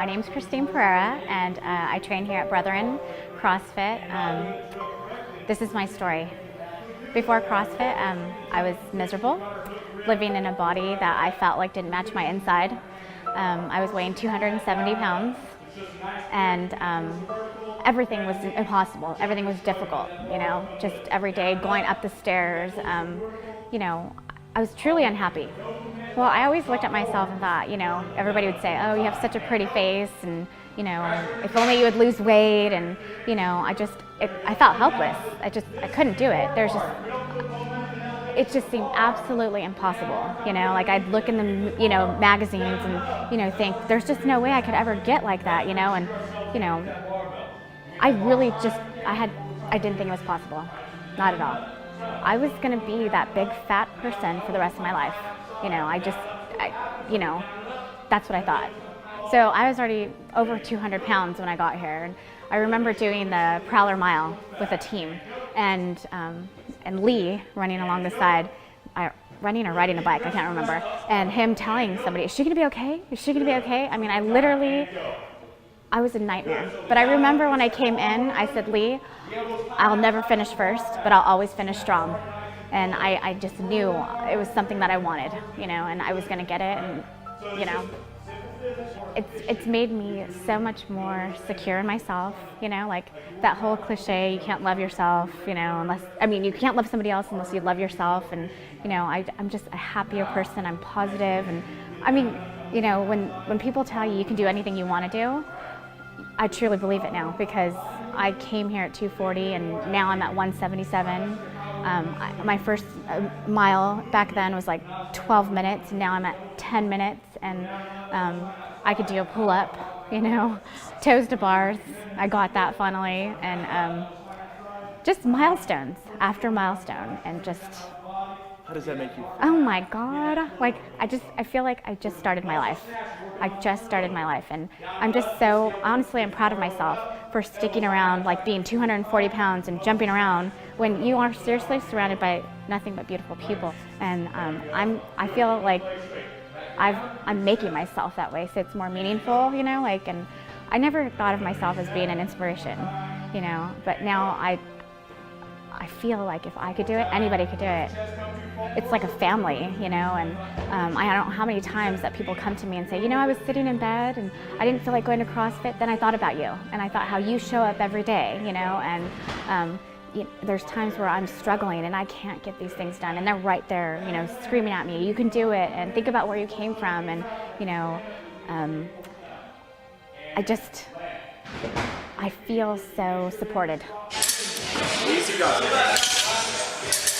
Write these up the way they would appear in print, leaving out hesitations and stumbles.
my name's Christine Pereira, and I train here at Brethren CrossFit. This is my story. Before CrossFit, I was miserable, living in a body that I felt like didn't match my inside. I was weighing 270 pounds, and everything was impossible. Everything was difficult, just every day going up the stairs. I was truly unhappy. Well, I always looked at myself and thought, everybody would say, oh, you have such a pretty face, and, if only you would lose weight, and, I felt helpless. I couldn't do it. It just seemed absolutely impossible, like I'd look in the, magazines and, think there's just no way I could ever get like that, and, I didn't think it was possible, not at all. I was going to be that big fat person for the rest of my life. That's what I thought. So I was already over 200 pounds when I got here. And I remember doing the Prowler Mile with a team, and Lee running along the side, running or riding a bike, I can't remember, and him telling somebody, is she going to be okay? Is she going to be okay? I mean, I was a nightmare. But I remember when I came in, I said, Lee, I'll never finish first, but I'll always finish strong. And I just knew it was something that I wanted, and I was going to get it. And, it's made me so much more secure in myself, like that whole cliche, you can't love yourself, you can't love somebody else unless you love yourself. And, I'm just a happier person. I'm positive. And when people tell you you can do anything you want to do, I truly believe it now, because I came here at 240 and now I'm at 177. My first mile back then was like 12 minutes, and now I'm at 10 minutes, and I could do a pull-up, toes to bars. I got that finally, and just milestones after milestone, and just... How does that make you feel? Oh my God, I feel like I just started my life. I just started my life, and I'm just so, honestly, I'm proud of myself for sticking around, like being 240 pounds and jumping around when you are seriously surrounded by nothing but beautiful people. And I feel like I'm making myself that way, so it's more meaningful, and I never thought of myself as being an inspiration, but now I feel like if I could do it, anybody could do it. It's like a family, and I don't know how many times that people come to me and say, I was sitting in bed and I didn't feel like going to CrossFit, then I thought about you, and I thought how you show up every day, and there's times where I'm struggling and I can't get these things done, and they're right there, screaming at me, you can do it, and think about where you came from, and I feel so supported. Easy go.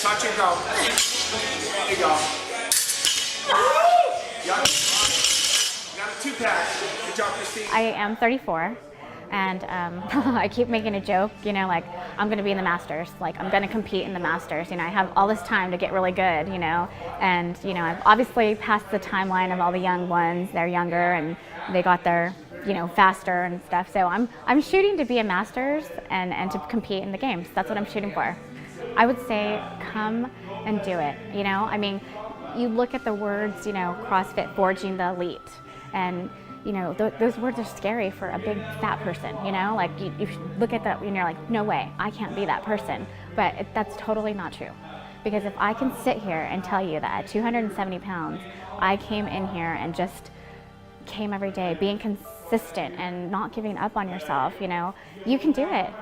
Touch and go. There you go. You got a 2-pack. Good job, Christine. I am 34, and I keep making a joke, like I'm going to be in the Masters, like I'm going to compete in the Masters. I have all this time to get really good, and I've obviously passed the timeline of all the young ones. They're younger and they got their faster and stuff. So I'm shooting to be a Masters and to compete in the games. That's what I'm shooting for. I would say come and do it. You look at the words, CrossFit forging the elite, and those words are scary for a big fat person. Like you look at that and you're like, no way, I can't be that person. But that's totally not true. Because if I can sit here and tell you that at 270 pounds, I came in here and just came every day, being consistent and not giving up on yourself, you can do it.